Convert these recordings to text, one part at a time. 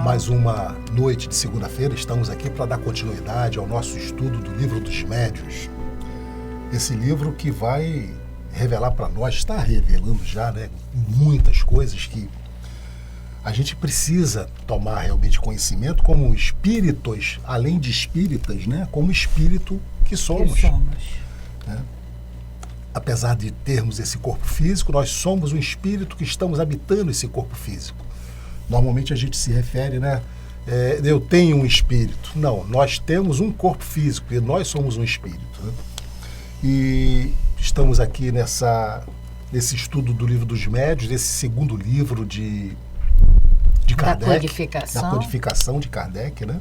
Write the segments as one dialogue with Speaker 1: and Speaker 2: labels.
Speaker 1: Mais uma noite de segunda-feira, estamos aqui para dar continuidade ao nosso estudo do Livro dos Médiuns. Esse livro que vai revelar para nós, está revelando já, né, muitas coisas que a gente precisa tomar realmente conhecimento como espíritos, além de espíritas, né, como espírito que somos. Né? Apesar de termos esse corpo físico, nós somos um espírito que estamos habitando esse corpo físico. Normalmente a gente se refere, né? Eu tenho um espírito. Não, nós temos um corpo físico e nós somos um espírito. Né? E estamos aqui nesse estudo do Livro dos Médiuns, desse segundo livro de Kardec. Da codificação de Kardec, né?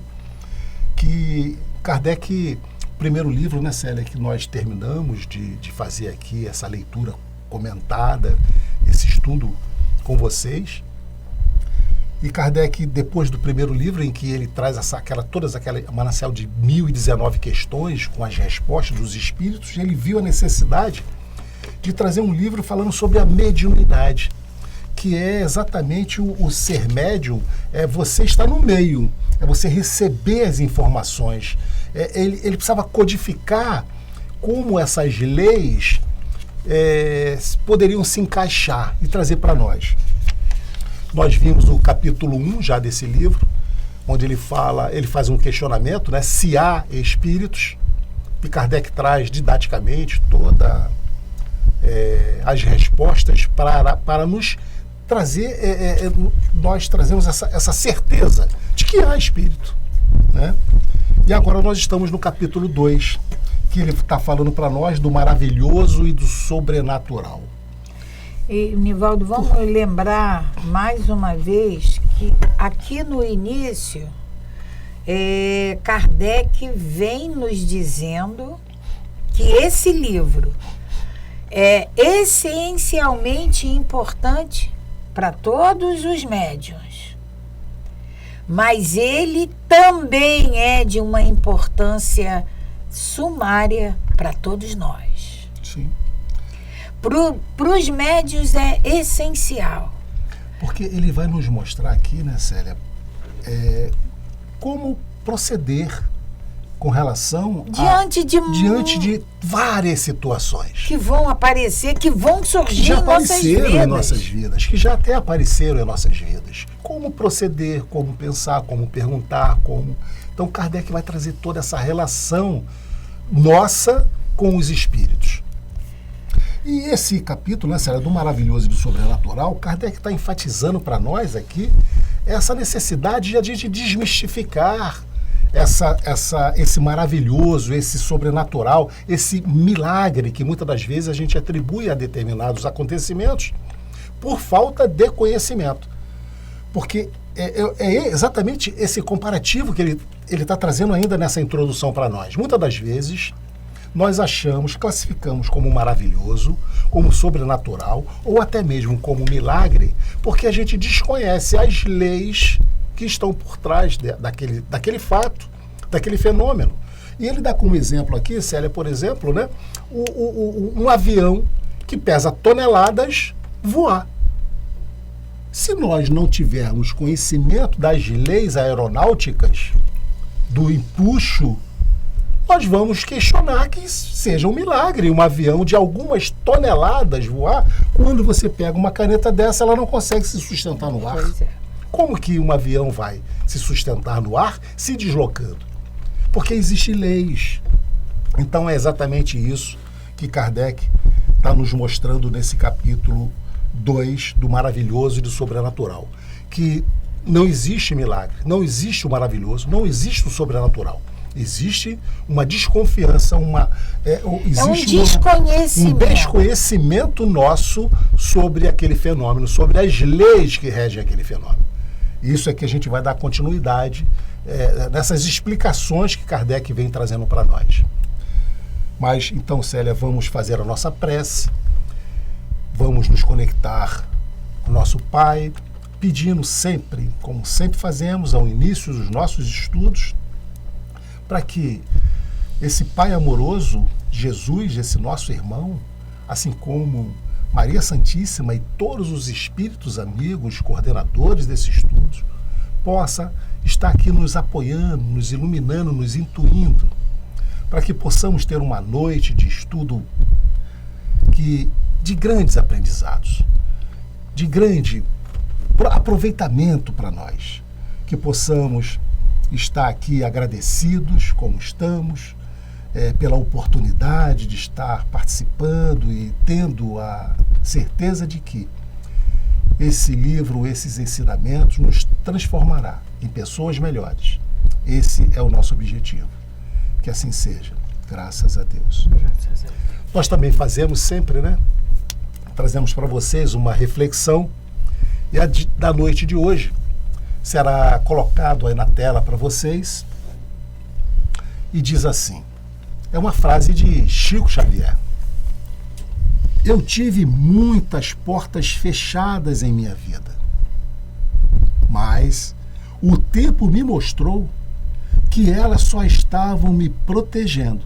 Speaker 1: Que Kardec, o primeiro livro, né, Célia, que nós terminamos de fazer aqui essa leitura comentada, esse estudo com vocês. E Kardec, depois do primeiro livro, em que ele traz todas aquela manancial de 1019 questões com as respostas dos espíritos, ele viu a necessidade de trazer um livro falando sobre a mediunidade, que é exatamente o ser médium, é você estar no meio, é você receber as informações. Ele precisava codificar como essas leis poderiam se encaixar e trazer para nós. Nós vimos o capítulo 1 já desse livro, onde ele faz um questionamento, né, se há espíritos, e Kardec traz didaticamente todas as respostas para nos trazer, nós trazemos essa certeza de que há espírito. Né? E agora nós estamos no capítulo 2, que ele está falando para nós do maravilhoso e do sobrenatural.
Speaker 2: E, Nivaldo, vamos lembrar mais uma vez que aqui no início, Kardec vem nos dizendo que esse livro é essencialmente importante para todos os médiuns, mas ele também é de uma importância sumária para todos nós.
Speaker 1: Sim.
Speaker 2: Para os médiuns é essencial.
Speaker 1: Porque ele vai nos mostrar aqui, né, Célia, como proceder com relação
Speaker 2: diante
Speaker 1: de várias situações.
Speaker 2: Que vão aparecer, que vão surgir
Speaker 1: já apareceram em nossas vidas, que já até apareceram em nossas vidas. Como proceder, como pensar, como perguntar, como... Então Kardec vai trazer toda essa relação nossa com os espíritos. E esse capítulo, né, Célia, do maravilhoso e do sobrenatural, Kardec está enfatizando para nós aqui essa necessidade de a gente desmistificar esse maravilhoso, esse sobrenatural, esse milagre que muitas das vezes a gente atribui a determinados acontecimentos por falta de conhecimento. Porque é exatamente esse comparativo que ele está trazendo ainda nessa introdução para nós. Muitas das vezes nós classificamos como maravilhoso, como sobrenatural, ou até mesmo como milagre, porque a gente desconhece as leis que estão por trás daquele fato, daquele fenômeno. E ele dá como exemplo aqui, Célia, por exemplo, né, um avião que pesa toneladas voar. Se nós não tivermos conhecimento das leis aeronáuticas, do empuxo, nós vamos questionar que seja um milagre um avião de algumas toneladas voar. Quando você pega uma caneta dessa, ela não consegue se sustentar no ar.
Speaker 2: Pois é.
Speaker 1: Como que um avião vai se sustentar no ar se deslocando? Porque existem leis. Então é exatamente isso que Kardec está nos mostrando nesse capítulo 2 do maravilhoso e do sobrenatural. Que não existe milagre, não existe o maravilhoso, não existe o sobrenatural. Existe uma desconfiança, existe um desconhecimento nosso sobre aquele fenômeno, sobre as leis que regem aquele fenômeno. Isso é que a gente vai dar continuidade nessas explicações que Kardec vem trazendo para nós. Mas, então, Célia, vamos fazer a nossa prece, vamos nos conectar com o nosso Pai, pedindo sempre, como sempre fazemos ao início dos nossos estudos, para que esse Pai amoroso, Jesus, esse nosso irmão, assim como Maria Santíssima e todos os espíritos amigos, coordenadores desses estudos, possa estar aqui nos apoiando, nos iluminando, nos intuindo, para que possamos ter uma noite de estudo de grandes aprendizados, de grande aproveitamento para nós, que possamos estar aqui agradecidos como estamos, pela oportunidade de estar participando e tendo a certeza de que esse livro, esses ensinamentos nos transformará em pessoas melhores. Esse é o nosso objetivo. Que assim seja. Graças a Deus.
Speaker 2: Graças a Deus.
Speaker 1: Nós também fazemos sempre, né? Trazemos para vocês uma reflexão. E a da noite de hoje será colocado aí na tela para vocês. E diz assim, é uma frase de Chico Xavier. Eu tive muitas portas fechadas em minha vida, mas o tempo me mostrou que elas só estavam me protegendo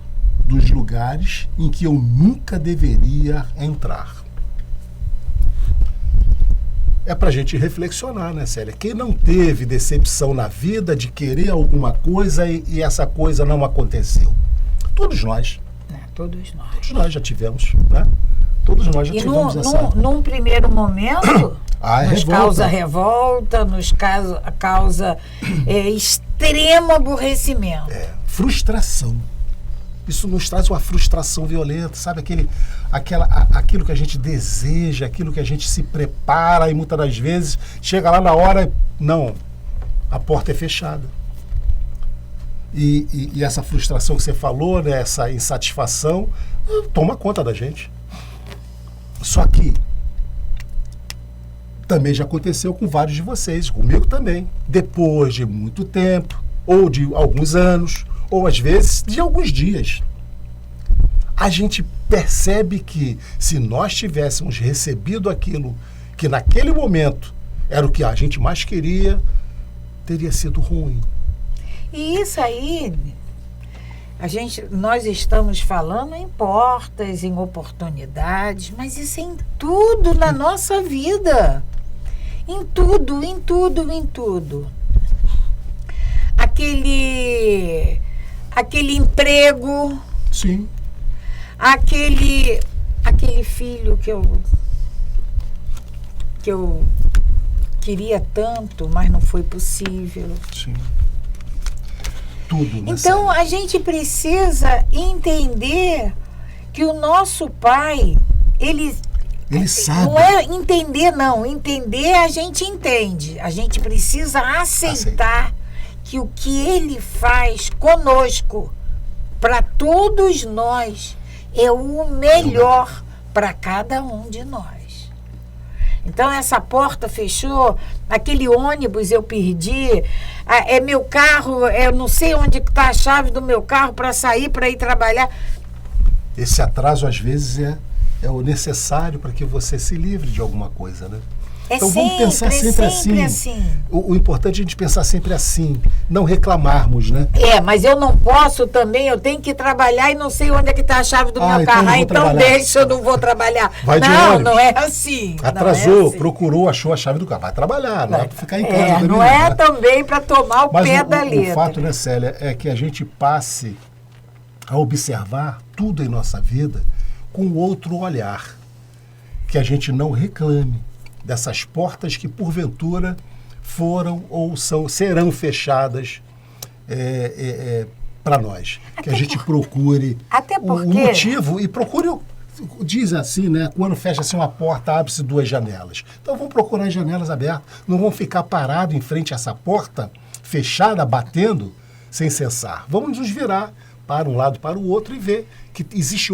Speaker 1: dos lugares em que eu nunca deveria entrar. É para a gente reflexionar, né, Célia? Quem não teve decepção na vida de querer alguma coisa e essa coisa não aconteceu? Todos nós.
Speaker 2: Todos nós.
Speaker 1: Todos nós já tivemos, né? Todos nós já tivemos essa...
Speaker 2: Num primeiro momento, nos
Speaker 1: revolta.
Speaker 2: causa revolta, nos causa extremo aborrecimento.
Speaker 1: Frustração. Isso nos traz uma frustração violenta, sabe? Aquilo que a gente deseja, aquilo que a gente se prepara e muitas das vezes chega lá na hora, não, a porta é fechada. E essa frustração que você falou, né, essa insatisfação, toma conta da gente. Só que também já aconteceu com vários de vocês, comigo também. Depois de muito tempo, ou de alguns anos, ou às vezes de alguns dias, a gente percebe que se nós tivéssemos recebido aquilo que naquele momento era o que a gente mais queria, teria sido ruim.
Speaker 2: E isso aí, nós estamos falando em portas, em oportunidades, mas isso é em tudo na nossa vida. Em tudo, em tudo, em tudo. Aquele emprego.
Speaker 1: Sim.
Speaker 2: Aquele filho que eu queria tanto, mas não foi possível.
Speaker 1: Sim. Tudo, né?
Speaker 2: Então, a gente precisa entender que o nosso Pai, ele
Speaker 1: sabe.
Speaker 2: Não é entender, não. Entender a gente entende. A gente precisa aceitar que o que Ele faz conosco, para todos nós, é o melhor para cada um de nós. Então, essa porta fechou, aquele ônibus eu perdi, meu carro, eu não sei onde está a chave do meu carro para sair, para ir trabalhar.
Speaker 1: Esse atraso, às vezes, é o necessário para que você se livre de alguma coisa, né? Então vamos pensar sempre assim. O importante é a gente pensar sempre assim, não reclamarmos, né?
Speaker 2: Mas eu não posso também, eu tenho que trabalhar e não sei onde é que está a chave do meu carro. Então deixa, eu não vou trabalhar. Não é assim.
Speaker 1: Atrasou, procurou, achou a chave do carro. Vai trabalhar, não é para ficar em casa também.
Speaker 2: Não é também para tomar o pé da letra.
Speaker 1: O fato, né, Célia, é que a gente passe a observar tudo em nossa vida com outro olhar. Que a gente não reclame dessas portas que, porventura, foram ou serão fechadas para nós. Que a gente procure o motivo e procure, diz assim, né? Quando fecha-se uma porta, abre-se duas janelas. Então vamos procurar as janelas abertas, não vamos ficar parados em frente a essa porta fechada, batendo, sem cessar. Vamos nos virar para um lado, para o outro e ver que existem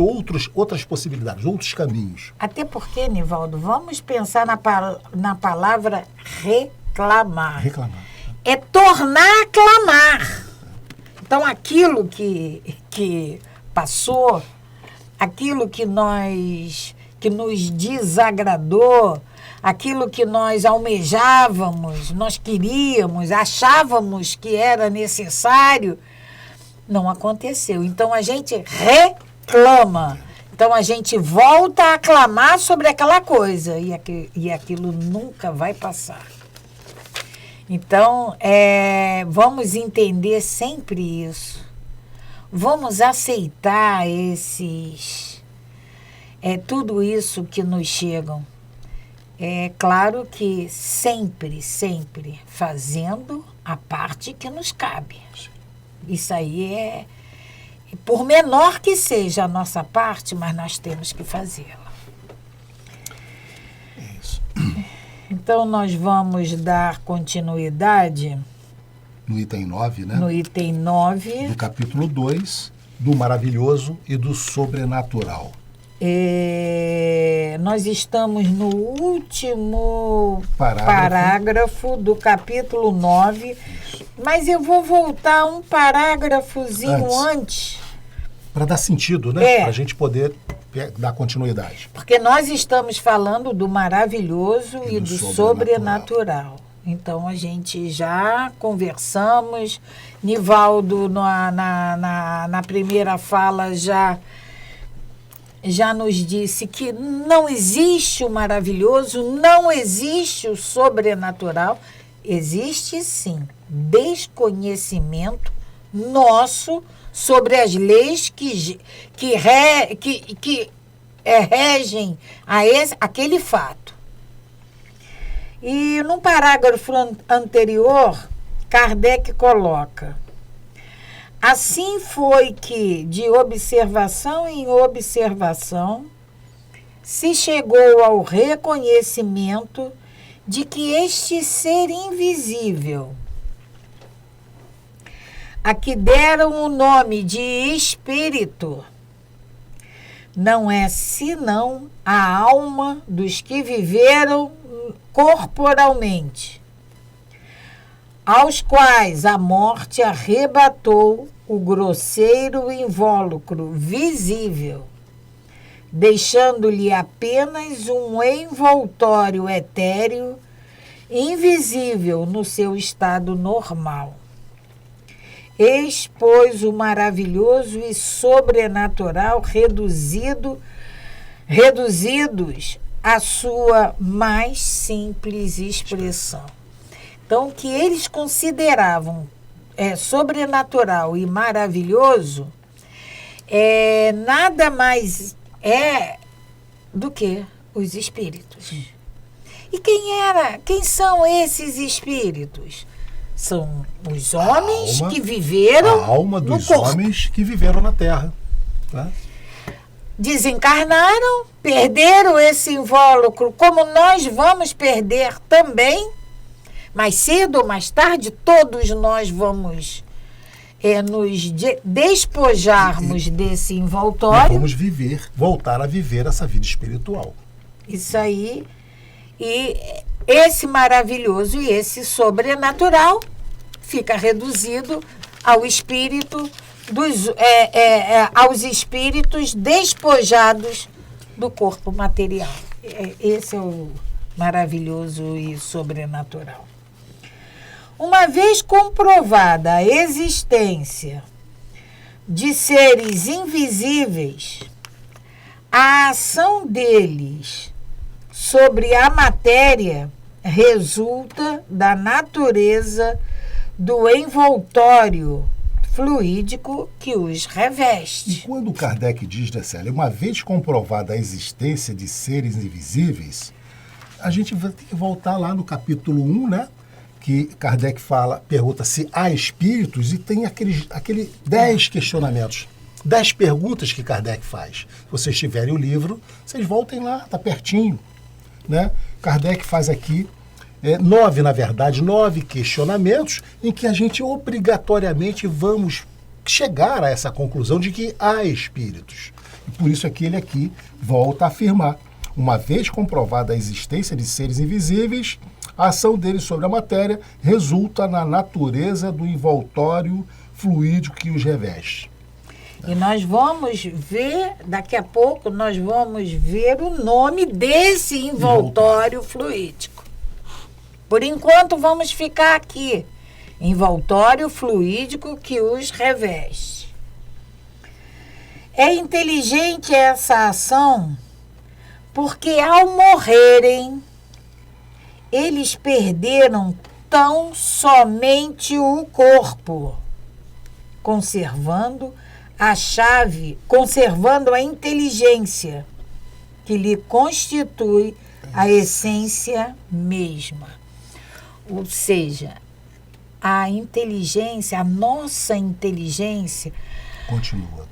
Speaker 1: outras possibilidades, outros caminhos.
Speaker 2: Até porque, Nivaldo, vamos pensar na palavra reclamar.
Speaker 1: Reclamar.
Speaker 2: É tornar a clamar. Então, aquilo que passou, aquilo que nos desagradou, aquilo que nós almejávamos, nós queríamos, achávamos que era necessário, não aconteceu. Então, a gente reclama. Então, a gente volta a clamar sobre aquela coisa e aquilo nunca vai passar. Então, vamos entender sempre isso. Vamos aceitar tudo isso que nos chegam. É claro que sempre, sempre fazendo a parte que nos cabe. Isso aí por menor que seja a nossa parte, mas nós temos que fazê-la.
Speaker 1: Isso.
Speaker 2: Então, nós vamos dar continuidade.
Speaker 1: No item 9, né?
Speaker 2: No item 9.
Speaker 1: Do capítulo 2, do maravilhoso e do sobrenatural.
Speaker 2: Nós estamos no último parágrafo do capítulo 9. Isso. Mas eu vou voltar um parágrafozinho antes.
Speaker 1: Para dar sentido, né? Para a gente poder dar continuidade.
Speaker 2: Porque nós estamos falando do maravilhoso e do sobrenatural. Então, a gente já conversamos. Nivaldo, na primeira fala, já nos disse que não existe o maravilhoso, não existe o sobrenatural. Existe, sim, desconhecimento nosso sobre as leis que regem aquele fato. E no parágrafo anterior, Kardec coloca: assim foi que, de observação em observação, se chegou ao reconhecimento de que este ser invisível, a que deram o nome de espírito, não é senão a alma dos que viveram corporalmente, aos quais a morte arrebatou o grosseiro invólucro visível, deixando-lhe apenas um envoltório etéreo, invisível no seu estado normal. Eis, pois, o maravilhoso e sobrenatural reduzidos à sua mais simples expressão. Então, o que eles consideravam sobrenatural e maravilhoso nada mais do que os espíritos. Sim. E quem são esses espíritos? São os homens que viveram
Speaker 1: a alma dos homens que viveram na Terra. Tá?
Speaker 2: Desencarnaram, perderam esse invólucro, como nós vamos perder também. Mais cedo ou mais tarde, todos nós vamos nos despojarmos desse envoltório.
Speaker 1: E vamos voltar a viver essa vida espiritual.
Speaker 2: Isso aí. E esse maravilhoso e esse sobrenatural fica reduzido ao espírito aos espíritos despojados do corpo material. Esse é o maravilhoso e sobrenatural. Uma vez comprovada a existência de seres invisíveis, a ação deles sobre a matéria resulta da natureza do envoltório fluídico que os reveste.
Speaker 1: E quando Kardec diz, né, Célia, uma vez comprovada a existência de seres invisíveis, a gente vai ter que voltar lá no capítulo 1, né? Que Kardec pergunta se há espíritos e tem aquele 10 questionamentos, 10 perguntas que Kardec faz. Se vocês tiverem o livro, vocês voltem lá, está pertinho. Né? Kardec faz aqui 9 questionamentos em que a gente obrigatoriamente vamos chegar a essa conclusão de que há espíritos. E por isso ele aqui volta a afirmar: uma vez comprovada a existência de seres invisíveis, a ação deles sobre a matéria resulta na natureza do envoltório fluídico que os reveste.
Speaker 2: E nós vamos ver, daqui a pouco, nós vamos ver o nome desse envoltório fluídico. Por enquanto, vamos ficar aqui. Envoltório fluídico que os reveste. É inteligente essa ação porque, ao morrerem, eles perderam tão somente o corpo, conservando a inteligência que lhe constitui a essência mesma. Ou seja, a inteligência, a nossa inteligência
Speaker 1: continua.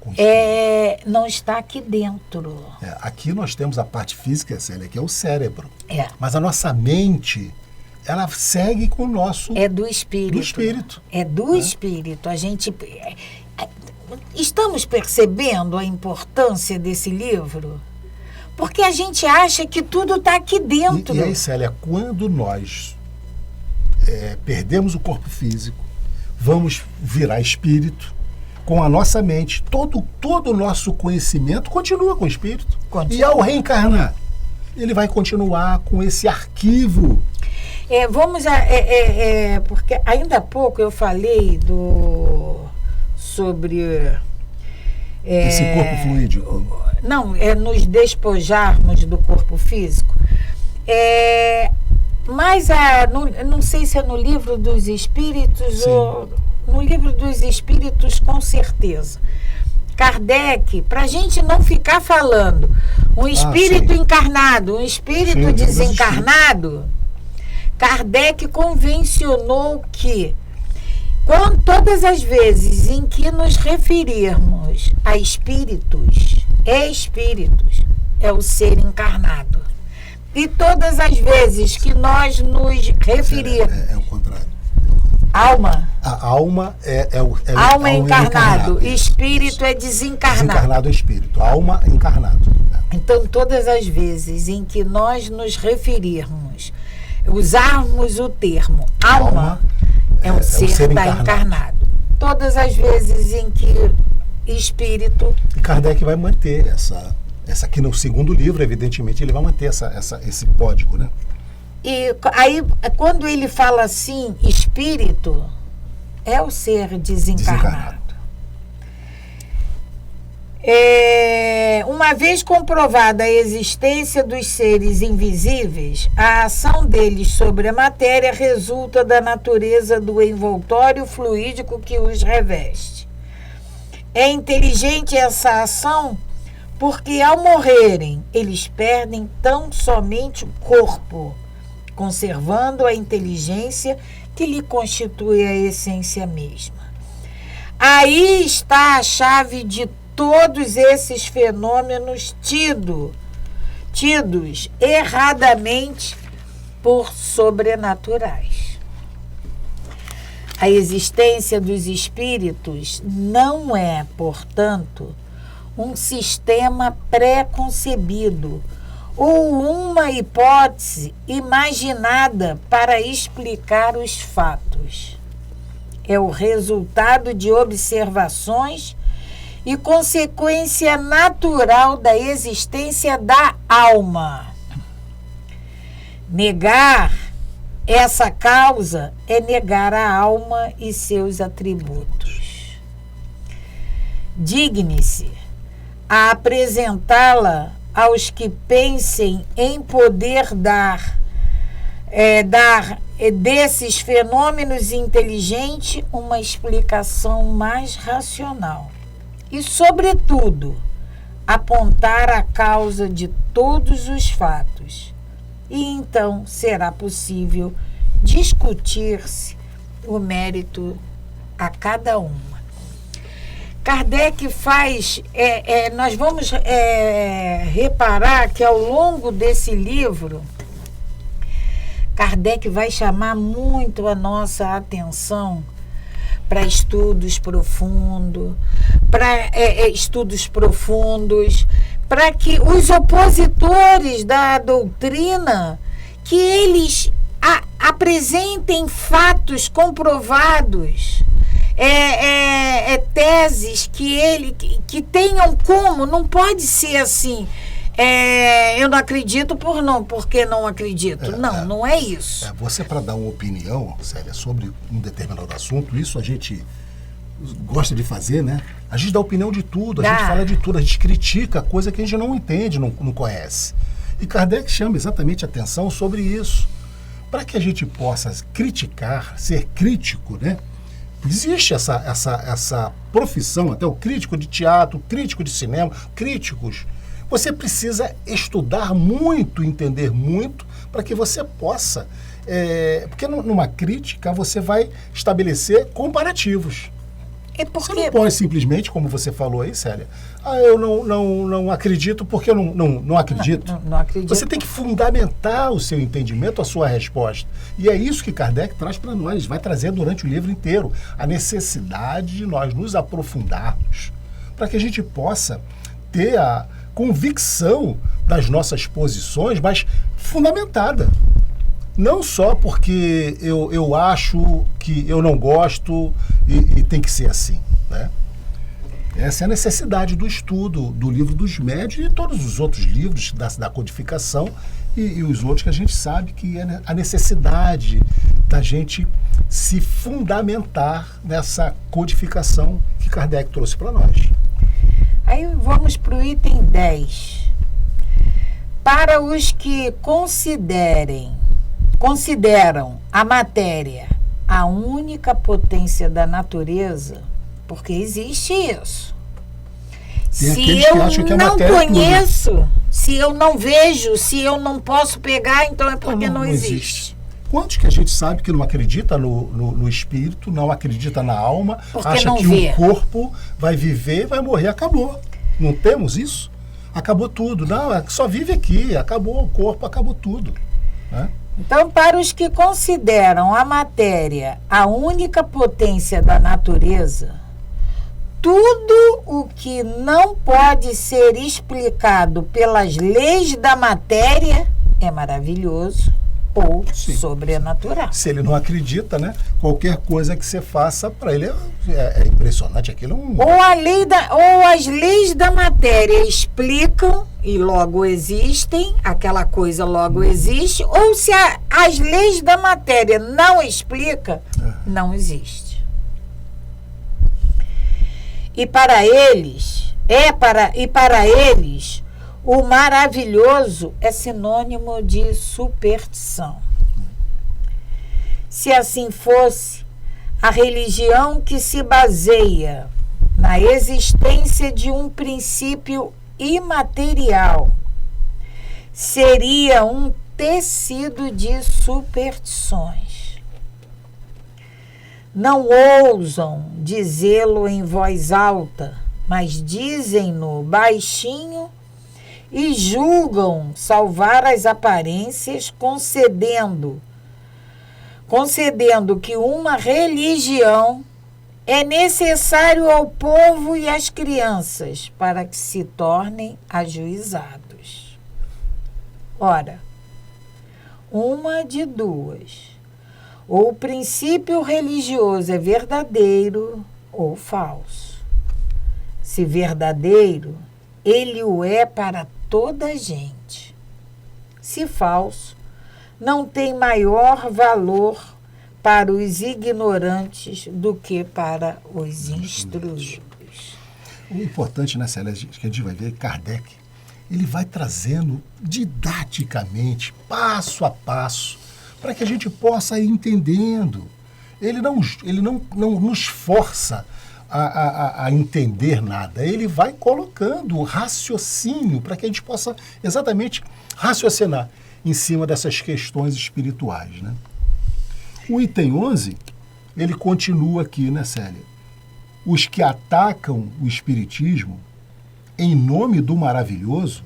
Speaker 2: Não está aqui dentro.
Speaker 1: Aqui nós temos a parte física, Célia, que é o cérebro. Mas a nossa mente, ela segue com o nosso...
Speaker 2: É do espírito.
Speaker 1: Do espírito.
Speaker 2: É do espírito. A gente... Estamos percebendo a importância desse livro? Porque a gente acha que tudo está aqui dentro.
Speaker 1: E aí, Célia, quando nós perdemos o corpo físico, vamos virar espírito, com a nossa mente, todo o nosso conhecimento continua com o espírito. E ao reencarnar, ele vai continuar com esse arquivo.
Speaker 2: Porque ainda há pouco eu falei sobre...
Speaker 1: esse corpo fluídico.
Speaker 2: Não, nos despojarmos do corpo físico. Mas não sei se é no Livro dos Espíritos ou... No Livro dos Espíritos, com certeza. Kardec, para a gente não ficar falando um espírito encarnado, um espírito desencarnado, Kardec convencionou que todas as vezes em que nos referirmos a espíritos, é o ser encarnado. E todas as vezes que nós nos referirmos...
Speaker 1: É o contrário.
Speaker 2: Alma?
Speaker 1: A alma
Speaker 2: alma é encarnado. Espírito é desencarnado.
Speaker 1: Desencarnado é espírito. Alma encarnado.
Speaker 2: Então, todas as vezes em que nós nos referirmos, usarmos o termo alma é um ser encarnado. Todas as vezes em que espírito...
Speaker 1: E Kardec vai manter essa aqui no segundo livro, evidentemente, ele vai manter esse código, né?
Speaker 2: E aí, quando ele fala assim, espírito, é o ser desencarnado. Uma vez comprovada a existência dos seres invisíveis, a ação deles sobre a matéria resulta da natureza do envoltório fluídico que os reveste. É inteligente essa ação porque, ao morrerem, eles perdem tão somente o corpo, conservando a inteligência que lhe constitui a essência mesma. Aí está a chave de todos esses fenômenos tidos erradamente por sobrenaturais. A existência dos espíritos não é, portanto, um sistema pré-concebido ou uma hipótese imaginada para explicar os fatos. É o resultado de observações e consequência natural da existência da alma. Negar essa causa é negar a alma e seus atributos. Digne-se a apresentá-la aos que pensem em poder dar desses fenômenos inteligentes uma explicação mais racional e, sobretudo, apontar a causa de todos os fatos. E então será possível discutir-se o mérito a cada uma. Kardec faz... nós vamos reparar que ao longo desse livro, Kardec vai chamar muito a nossa atenção para estudos profundos, para que os opositores da doutrina, que eles apresentem fatos comprovados, teses que tenham como, não pode ser assim, eu não acredito porque não acredito. Não é isso.
Speaker 1: Você, para dar uma opinião, Célia, sobre um determinado assunto, isso a gente gosta de fazer, né? A gente dá opinião de tudo, a gente fala de tudo, a gente critica coisa que a gente não entende, não conhece. E Kardec chama exatamente a atenção sobre isso. para que a gente possa criticar, ser crítico, né? Existe essa profissão, até o crítico de teatro, crítico de cinema, críticos. Você precisa estudar muito, entender muito, para que você possa... porque numa crítica você vai estabelecer comparativos. Você não pode simplesmente, como você falou aí, Célia, eu não acredito porque eu não acredito.
Speaker 2: Não acredito.
Speaker 1: Você tem que fundamentar o seu entendimento, a sua resposta. E é isso que Kardec traz para nós, vai trazer durante o livro inteiro. A necessidade de nós nos aprofundarmos para que a gente possa ter a convicção das nossas posições, mas fundamentada. Não só porque eu acho que eu não gosto e tem que ser assim, né? Essa é a necessidade do estudo do Livro dos Médiuns e todos os outros livros da codificação e os outros que a gente sabe que é a necessidade da gente se fundamentar nessa codificação que Kardec trouxe para nós.
Speaker 2: Aí vamos para o item 10. Para os que consideram a matéria a única potência da natureza, porque existe isso. Se eu não conheço, se eu não vejo, se eu não posso pegar, então é porque não existe.
Speaker 1: Quantos que a gente sabe que não acredita no espírito, não acredita na alma,
Speaker 2: porque
Speaker 1: acha que o corpo vai viver, vai morrer, acabou. Não temos isso? Acabou tudo. Não, só vive aqui, acabou o corpo, acabou tudo, né?
Speaker 2: Então, para os que consideram a matéria a única potência da natureza, tudo o que não pode ser explicado pelas leis da matéria é maravilhoso ou sobrenatural.
Speaker 1: Se ele não acredita, né? Qualquer coisa que você faça, para ele é impressionante. Aquilo
Speaker 2: ou as leis da matéria explicam e logo existem, aquela coisa logo existe, ou se as leis da matéria não explicam, não existe. E para eles, o maravilhoso é sinônimo de superstição. Se assim fosse, a religião que se baseia na existência de um princípio imaterial seria um tecido de superstições. Não ousam dizê-lo em voz alta, mas dizem-no baixinho e julgam salvar as aparências, concedendo que uma religião é necessário ao povo e às crianças para que se tornem ajuizados. Ora, uma de duas: ou o princípio religioso é verdadeiro ou falso. Se verdadeiro, ele o é para toda a gente. Se falso, não tem maior valor para os ignorantes do que para os instruídos.
Speaker 1: O importante, né, Célia, que a gente vai ver, Kardec, ele vai trazendo didaticamente, passo a passo, para que a gente possa ir entendendo. Ele não nos força a entender nada. Ele vai colocando o raciocínio para que a gente possa exatamente raciocinar em cima dessas questões espirituais, né? O item 11, ele continua aqui, né, Célia? Os que atacam o espiritismo em nome do maravilhoso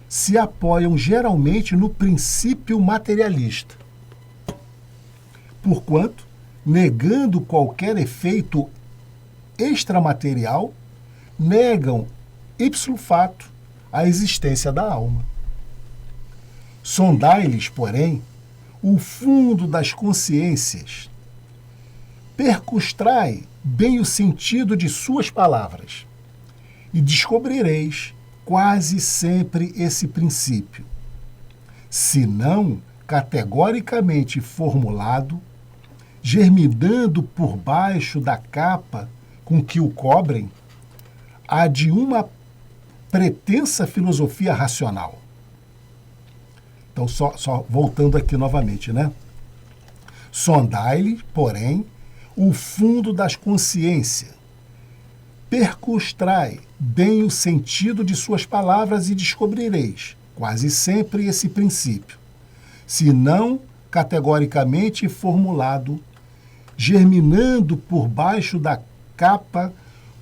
Speaker 1: se apoiam geralmente no princípio materialista, porquanto, negando qualquer efeito extramaterial, negam ipso facto a existência da alma. Sondai-lhes, porém, o fundo das consciências. Percustrai bem o sentido de suas palavras e descobrireis quase sempre esse princípio. Se não categoricamente formulado, germinando por baixo da capa com que o cobrem, há de uma pretensa filosofia racional. Então, só voltando aqui novamente, né? Sondai-lhe, porém, o fundo das consciências. Percustrai bem o sentido de suas palavras e descobrireis, quase sempre, esse princípio. Se não categoricamente formulado, germinando por baixo da capa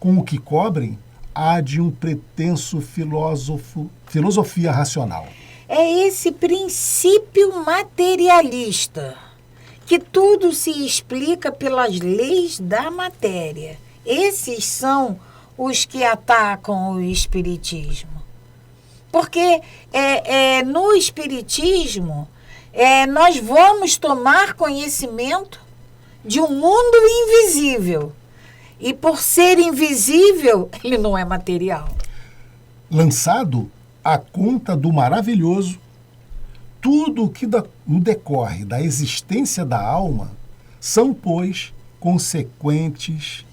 Speaker 1: com o que cobrem, há de um pretenso filosofia racional.
Speaker 2: É esse princípio materialista, que tudo se explica pelas leis da matéria. Esses são os que atacam o espiritismo. Porque no espiritismo nós vamos tomar conhecimento de um mundo invisível. E por ser invisível, ele não é material.
Speaker 1: Lançado à conta do maravilhoso, tudo o que no decorre da existência da alma são, pois, consequentes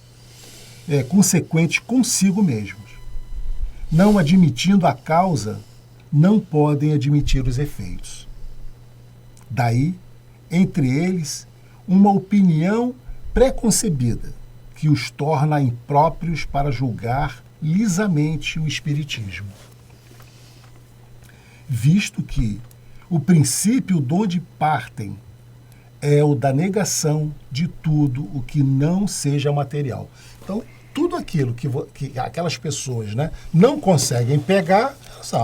Speaker 1: consigo mesmos. Não admitindo a causa, não podem admitir os efeitos. Daí, entre eles, uma opinião preconcebida que os torna impróprios para julgar lisamente o espiritismo. Visto que o princípio de onde partem é o da negação de tudo o que não seja material. Então, tudo aquilo que aquelas pessoas, né, não conseguem pegar,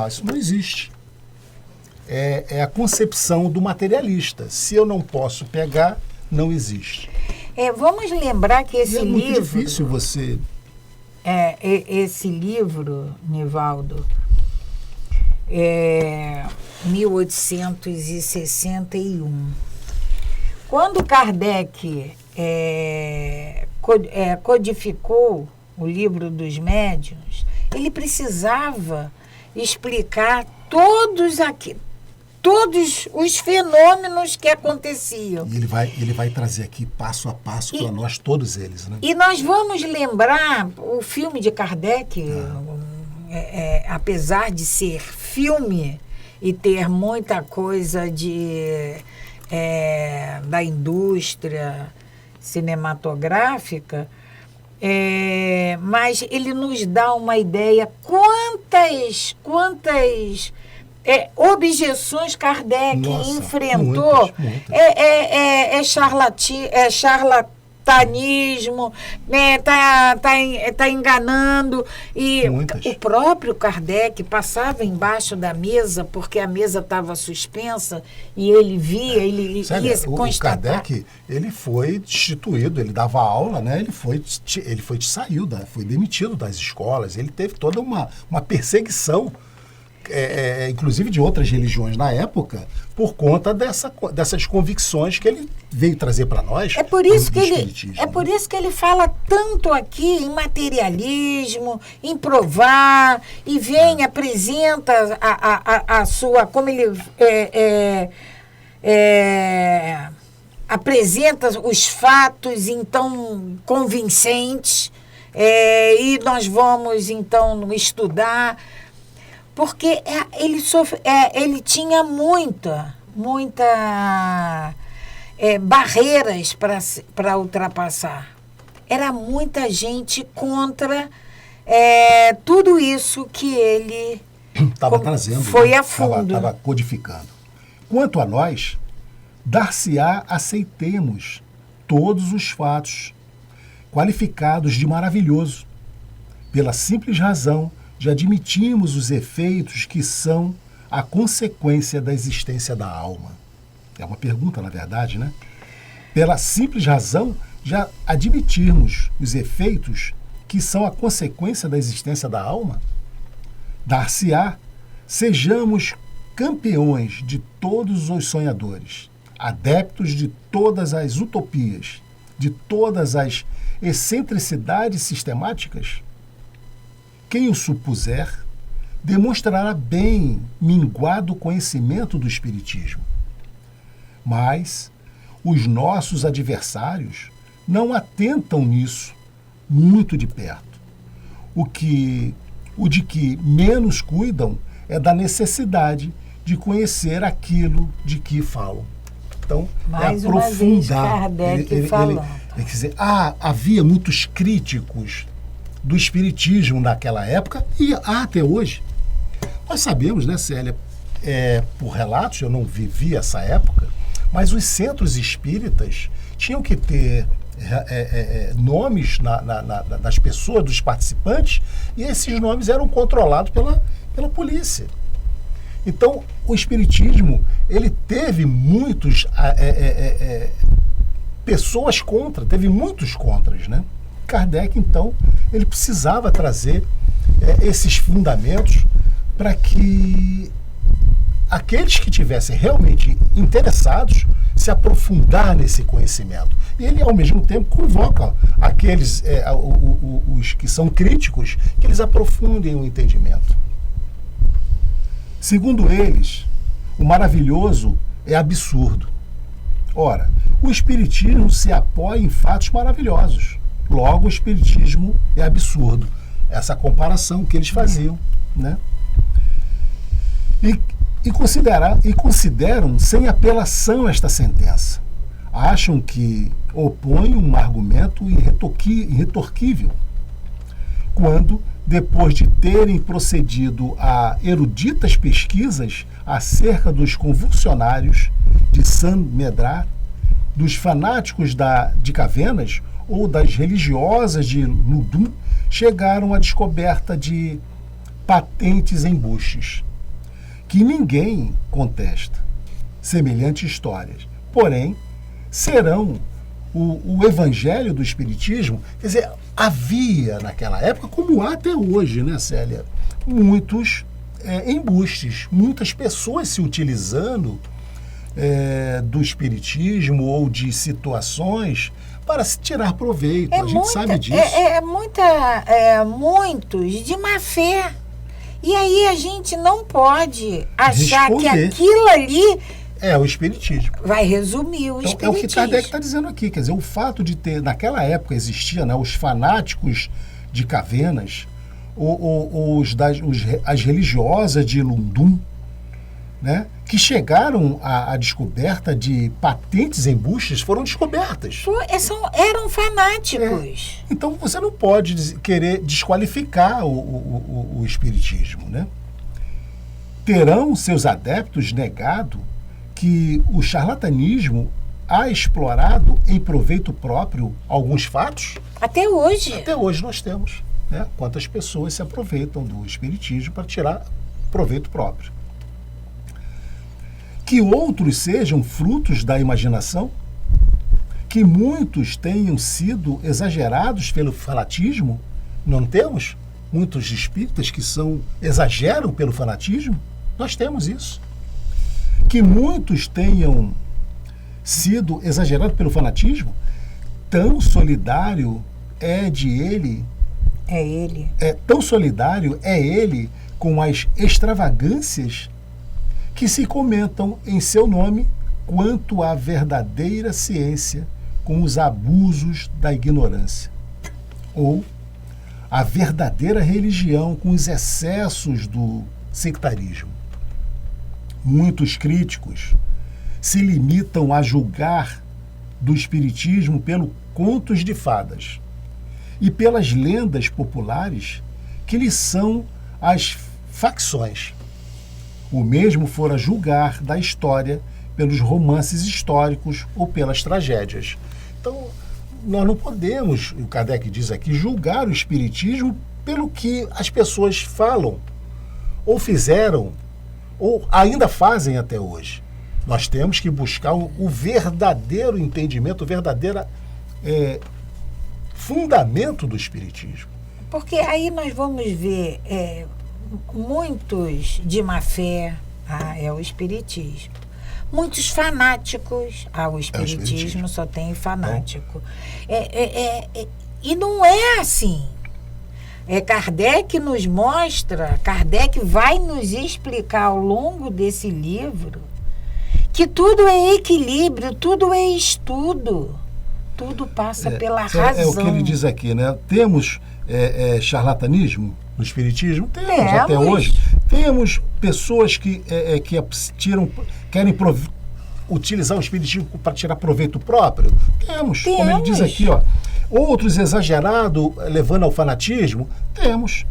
Speaker 1: isso não existe. É a concepção do materialista. Se eu não posso pegar, não existe.
Speaker 2: Vamos lembrar que esse livro...
Speaker 1: É muito difícil você...
Speaker 2: esse livro, Nivaldo, 1861. Quando Kardec codificou o Livro dos Médiuns, ele precisava explicar todos os fenômenos que aconteciam.
Speaker 1: E ele vai trazer aqui passo a passo para nós, todos eles, né?
Speaker 2: E nós vamos lembrar o filme de Kardec, apesar de ser filme e ter muita coisa da indústria cinematográfica, mas ele nos dá uma ideia quantas objeções Kardec enfrentou. Muitas. Charlatanismo, né? tá enganando. E o próprio Kardec passava embaixo da mesa, porque a mesa estava suspensa, e ele via, ele ia constatar.
Speaker 1: O Kardec, ele foi destituído, ele dava aula, né? Ele foi demitido das escolas, ele teve toda uma perseguição, inclusive de outras religiões na época, por conta dessas convicções que ele veio trazer para nós.
Speaker 2: É por isso que ele fala tanto aqui em materialismo, em provar, e apresenta a sua, como ele apresenta os fatos então convincentes, e nós vamos então estudar. Porque ele tinha muita barreiras para ultrapassar. Era muita gente contra tudo isso que ele
Speaker 1: estava trazendo,
Speaker 2: foi a fundo.
Speaker 1: Estava codificando. Quanto a nós, dar-se-á aceitemos todos os fatos qualificados de maravilhoso, pela simples razão de admitirmos os efeitos que são a consequência da existência da alma. É uma pergunta, na verdade, né? Pela simples razão de admitirmos os efeitos que são a consequência da existência da alma, dar-se-á, sejamos campeões de todos os sonhadores, adeptos de todas as utopias, de todas as excentricidades sistemáticas. Quem o supuser, demonstrará bem minguado conhecimento do Espiritismo. Mas os nossos adversários não atentam nisso muito de perto. O de que menos cuidam é da necessidade de conhecer aquilo de que falam. Então,
Speaker 2: mais
Speaker 1: é
Speaker 2: uma vez
Speaker 1: aprofundar.
Speaker 2: Kardec falando.
Speaker 1: Quer dizer, havia muitos críticos do espiritismo naquela época e há até hoje. Nós sabemos, né, Célia, por relatos, eu não vivi essa época, mas os centros espíritas tinham que ter nomes das pessoas, dos participantes, e esses nomes eram controlados pela polícia. Então, o espiritismo, ele teve muitos pessoas contra, teve muitos contras, né? Kardec, então, ele precisava trazer esses fundamentos para que aqueles que tivessem realmente interessados se aprofundar nesse conhecimento. E ele, ao mesmo tempo, convoca aqueles os que são críticos, que eles aprofundem o entendimento. Segundo eles, o maravilhoso é absurdo. Ora, o espiritismo se apoia em fatos maravilhosos. Logo, o espiritismo é absurdo. Essa comparação que eles faziam, né? E consideram sem apelação esta sentença. Acham que opõe um argumento irretorquível, quando, depois de terem procedido a eruditas pesquisas acerca dos convulsionários de Saint-Médard, dos fanáticos de Cavenas ou das religiosas de Loudun, chegaram à descoberta de patentes embustes, que ninguém contesta semelhantes histórias. Porém, serão o evangelho do espiritismo. Quer dizer, havia naquela época, como há até hoje, né, Célia, muitos embustes, muitas pessoas se utilizando do espiritismo ou de situações para se tirar proveito. A gente sabe disso.
Speaker 2: Muitos de má fé. E aí a gente não pode achar que aquilo ali
Speaker 1: é o espiritismo.
Speaker 2: Vai resumir o espiritismo.
Speaker 1: É o que Kardec está dizendo aqui. Quer dizer, o fato de ter, naquela época existia, né, os fanáticos de Cavenas, as religiosas de Loudun, né, que chegaram à descoberta de patentes embustes, foram descobertas.
Speaker 2: Eram fanáticos.
Speaker 1: Então você não pode querer desqualificar o espiritismo, né? Terão seus adeptos negado que o charlatanismo ha explorado em proveito próprio alguns fatos?
Speaker 2: Até hoje.
Speaker 1: Até hoje nós temos, né, quantas pessoas se aproveitam do espiritismo para tirar proveito próprio. Que outros sejam frutos da imaginação, que muitos tenham sido exagerados pelo fanatismo. Não temos muitos espíritas que exageram pelo fanatismo? Nós temos isso. Que muitos tenham sido exagerados pelo fanatismo, tão solidário tão solidário é ele com as extravagâncias que se comentam em seu nome quanto à verdadeira ciência com os abusos da ignorância, ou a verdadeira religião com os excessos do sectarismo. Muitos críticos se limitam a julgar do espiritismo pelos contos de fadas e pelas lendas populares que lhes são as facções. O mesmo fora julgar da história pelos romances históricos ou pelas tragédias. Então, nós não podemos, o Kardec diz aqui, julgar o espiritismo pelo que as pessoas falam, ou fizeram, ou ainda fazem até hoje. Nós temos que buscar o verdadeiro entendimento, o verdadeiro fundamento do espiritismo.
Speaker 2: Porque aí nós vamos ver muitos de má fé, é o espiritismo. Muitos fanáticos, o espiritismo só tem fanático. E não é assim. Kardec nos mostra, Kardec vai nos explicar ao longo desse livro que tudo é equilíbrio, tudo é estudo, tudo passa pela razão.
Speaker 1: É o que ele diz aqui, né? Temos charlatanismo no espiritismo? Temos até hoje. Temos pessoas que querem utilizar o espiritismo para tirar proveito próprio? Temos. Como ele diz aqui, ó. Outros exagerados, levando ao fanatismo? Temos.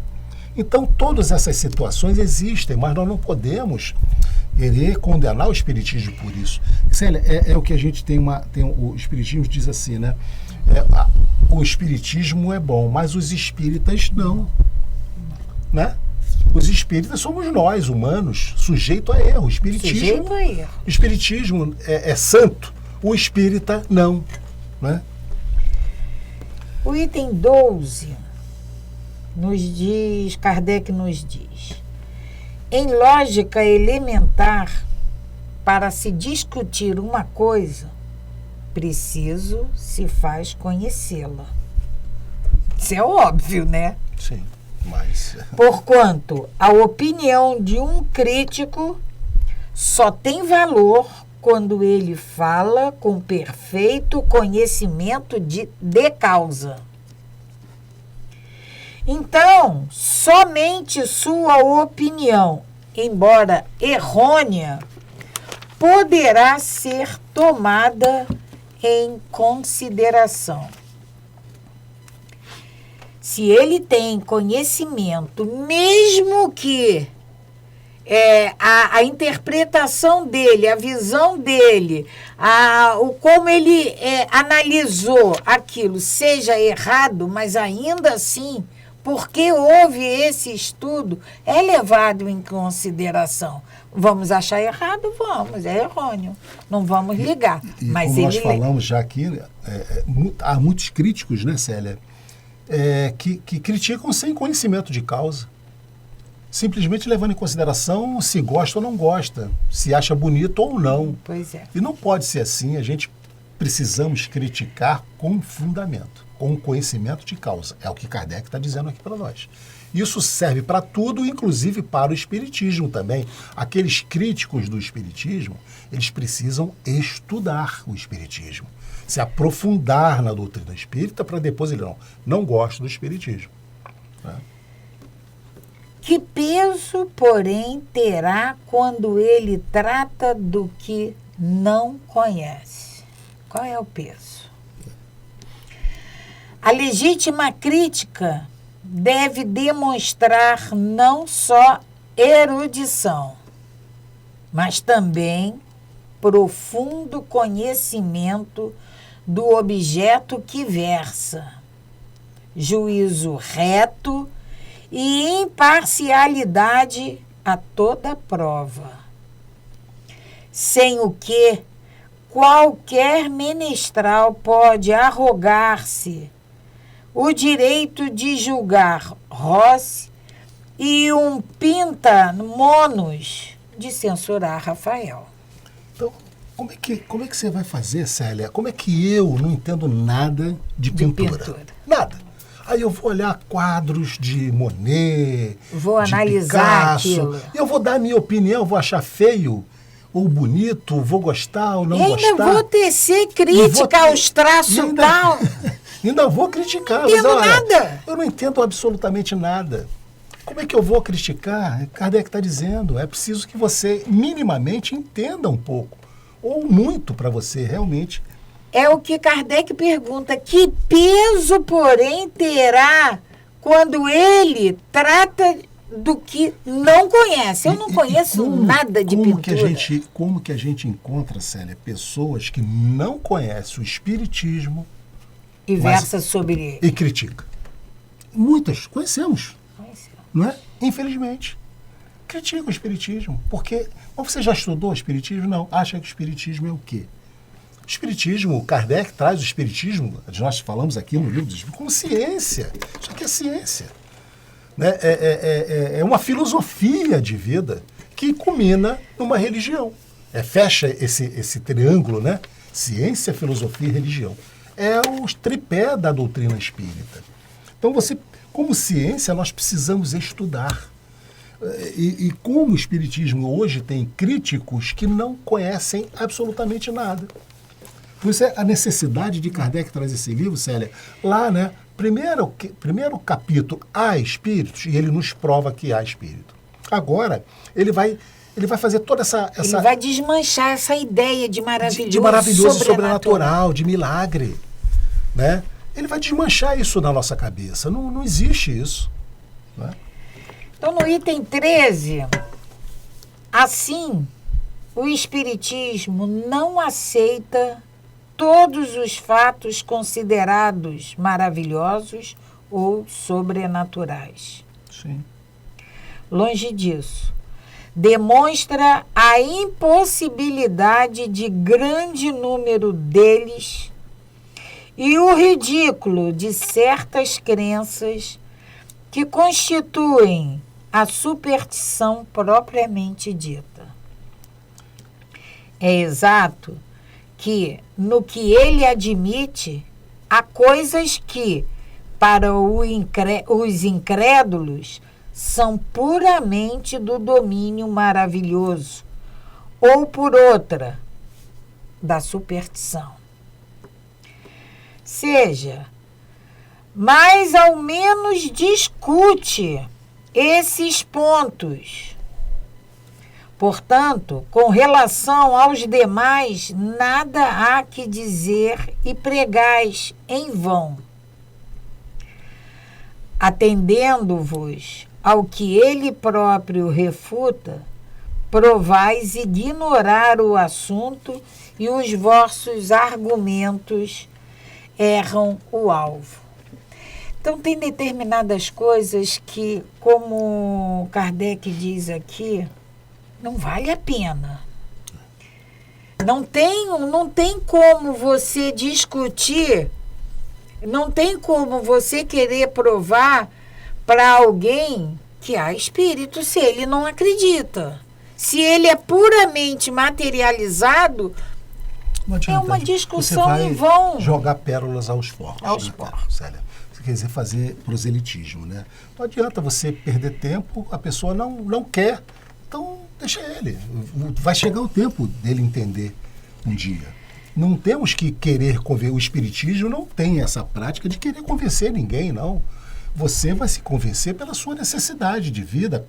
Speaker 1: Então, todas essas situações existem, mas nós não podemos querer condenar o espiritismo por isso. Célia, é o que a gente tem o espiritismo diz assim, né? O espiritismo é bom, mas os espíritas não. Né? Os espíritas somos nós, humanos, sujeito a erro. O espiritismo é santo, o espírita não. Né?
Speaker 2: O item 12 Kardec nos diz: em lógica elementar, para se discutir uma coisa, preciso se faz conhecê-la. Isso é óbvio, né?
Speaker 1: Sim, mas...
Speaker 2: Porquanto a opinião de um crítico só tem valor quando ele fala com perfeito conhecimento de causa. Então, somente sua opinião, embora errônea, poderá ser tomada em consideração. Se ele tem conhecimento, mesmo que a interpretação dele, a visão dele, como ele analisou aquilo seja errado, mas ainda assim, porque houve esse estudo, é levado em consideração. Vamos achar errado? Vamos, é errôneo. Não vamos ligar. Mas
Speaker 1: como nós falamos já aqui, há muitos críticos, né, Célia, que criticam sem conhecimento de causa. Simplesmente levando em consideração se gosta ou não gosta, se acha bonito ou não.
Speaker 2: Pois é.
Speaker 1: E não pode ser assim, a gente precisamos criticar com fundamento, com conhecimento de causa. É o que Kardec está dizendo aqui para nós. Isso serve para tudo, inclusive para o espiritismo também. Aqueles críticos do espiritismo, eles precisam estudar o espiritismo, se aprofundar na doutrina espírita para depois ele não gosta do espiritismo. Né?
Speaker 2: Que peso, porém, terá quando ele trata do que não conhece? Qual é o peso? A legítima crítica deve demonstrar não só erudição, mas também profundo conhecimento do objeto que versa, juízo reto e imparcialidade a toda prova, sem o que qualquer menestral pode arrogar-se o direito de julgar Rossi e um pinta-monos de censurar Rafael.
Speaker 1: Então, como é que você vai fazer, Célia? Como é que eu não entendo nada de pintura? Nada. Aí eu vou olhar quadros de Monet,
Speaker 2: vou analisar
Speaker 1: Picasso,
Speaker 2: aquilo.
Speaker 1: Eu vou dar a minha opinião, vou achar feio ou bonito, vou gostar ou não gostar.
Speaker 2: Ainda vou tecer crítica aos traços tal.
Speaker 1: Ainda vou criticar.
Speaker 2: Não entendo nada.
Speaker 1: Eu não entendo absolutamente nada. Como é que eu vou criticar? Kardec está dizendo, é preciso que você minimamente entenda um pouco, ou muito para você realmente.
Speaker 2: É o que Kardec pergunta, que peso, porém, terá quando ele trata do que não conhece? Eu não conheço nada de pintura.
Speaker 1: Como que a gente encontra, Célia, pessoas que não conhecem o espiritismo
Speaker 2: e versa sobre ele.
Speaker 1: E critica. Muitas conhecemos. Não é? Infelizmente. Critica o espiritismo. Porque você já estudou o espiritismo? Não. Acha que o espiritismo é o quê? O espiritismo, Kardec traz o espiritismo, nós falamos aqui no livro do Espiritismo, como ciência. Isso aqui é ciência. Né? É uma filosofia de vida que culmina numa religião. Fecha esse triângulo, né? Ciência, filosofia e religião. É o tripé da doutrina espírita. Então, como ciência, nós precisamos estudar. E como o espiritismo hoje tem críticos que não conhecem absolutamente nada. Por isso é a necessidade de Kardec trazer esse livro, Célia, lá, né? Primeiro capítulo, há espíritos, e ele nos prova que há espírito. Agora, ele vai Ele vai fazer toda essa...
Speaker 2: Ele vai desmanchar essa ideia de maravilhoso,
Speaker 1: de maravilhoso, sobrenatural, de milagre. Né? Ele vai desmanchar isso na nossa cabeça. Não existe isso. Né?
Speaker 2: Então, no item 13, assim, o Espiritismo não aceita todos os fatos considerados maravilhosos ou sobrenaturais.
Speaker 1: Sim.
Speaker 2: Longe disso. Demonstra a impossibilidade de grande número deles e o ridículo de certas crenças que constituem a superstição propriamente dita. É exato que, no que ele admite, há coisas que, para os incrédulos, são puramente do domínio maravilhoso, ou por outra, da superstição. Seja, mas ao menos discute esses pontos. Portanto, com relação aos demais, nada há que dizer e pregais em vão. Atendendo-vos ao que ele próprio refuta, provais ignorar o assunto e os vossos argumentos erram o alvo. Então, tem determinadas coisas que, como Kardec diz aqui, não vale a pena. Não tem como você discutir, não tem como você querer provar para alguém que há espírito se ele não acredita. Se ele é puramente materializado, é uma discussão em vão.
Speaker 1: Jogar pérolas aos porcos.
Speaker 2: Aos porcos.
Speaker 1: Célia. Você quer dizer fazer proselitismo, né? Não adianta você perder tempo, a pessoa não quer. Então, deixa ele. Vai chegar o tempo dele entender um dia. Não temos que querer convencer. O espiritismo não tem essa prática de querer convencer ninguém, não. Você vai se convencer pela sua necessidade de vida.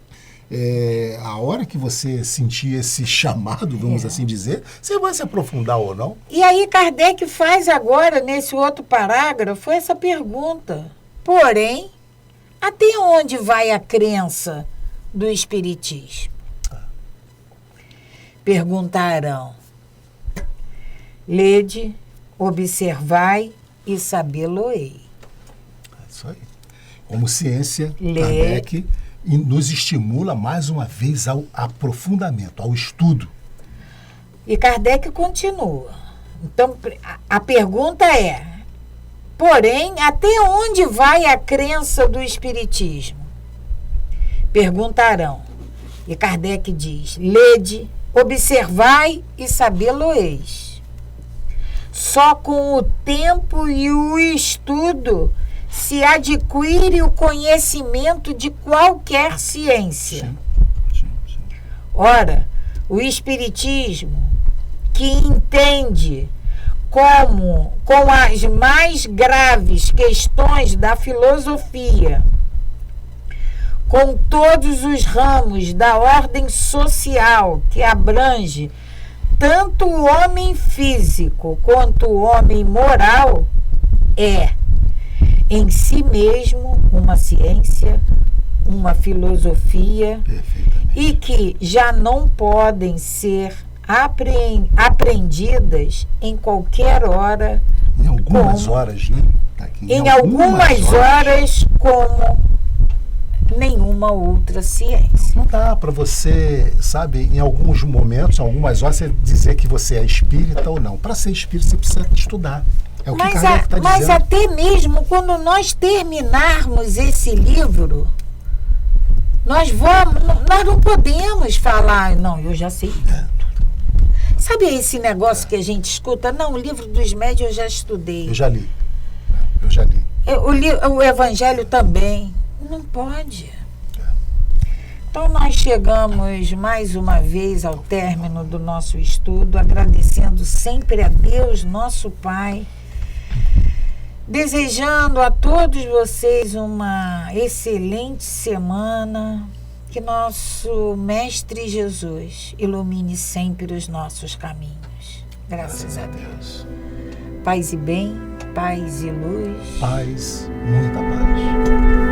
Speaker 1: A hora que você sentir esse chamado, vamos assim dizer, você vai se aprofundar ou não.
Speaker 2: E aí Kardec faz agora, nesse outro parágrafo, essa pergunta. Porém, até onde vai a crença do espiritismo? Perguntarão. Lede, observai e sabê-lo-ei.
Speaker 1: É isso aí. Como ciência, Kardec nos estimula mais uma vez ao aprofundamento, ao estudo.
Speaker 2: E Kardec continua. Então, a pergunta é, porém, até onde vai a crença do espiritismo? Perguntarão. E Kardec diz, lede, observai e sabê-lo-eis. Só com o tempo e o estudo se adquire o conhecimento de qualquer ciência.
Speaker 1: Sim.
Speaker 2: Ora, o espiritismo, que entende com as mais graves questões da filosofia, com todos os ramos da ordem social que abrange tanto o homem físico quanto o homem moral, é em si mesmo uma ciência, uma filosofia, e que já não podem ser aprendidas em qualquer hora.
Speaker 1: Em algumas horas, né?
Speaker 2: Em algumas horas, como nenhuma outra ciência.
Speaker 1: Não dá para você, sabe, em alguns momentos, em algumas horas, você dizer que você é espírita ou não. Para ser espírita, você precisa estudar. É o que Kardec está dizendo.
Speaker 2: Mas até mesmo quando nós terminarmos esse livro, nós não podemos falar, não, eu já sei tudo. Sabe esse negócio que a gente escuta? Não, o livro dos médiuns eu já estudei.
Speaker 1: Eu já li.
Speaker 2: O Evangelho também. Não pode. Então nós chegamos mais uma vez ao término do nosso estudo, agradecendo sempre a Deus, nosso Pai, desejando a todos vocês uma excelente semana Que nosso Mestre Jesus ilumine sempre os nossos caminhos. Graças a Deus. Paz e bem, paz e luz.
Speaker 1: Paz, muita paz.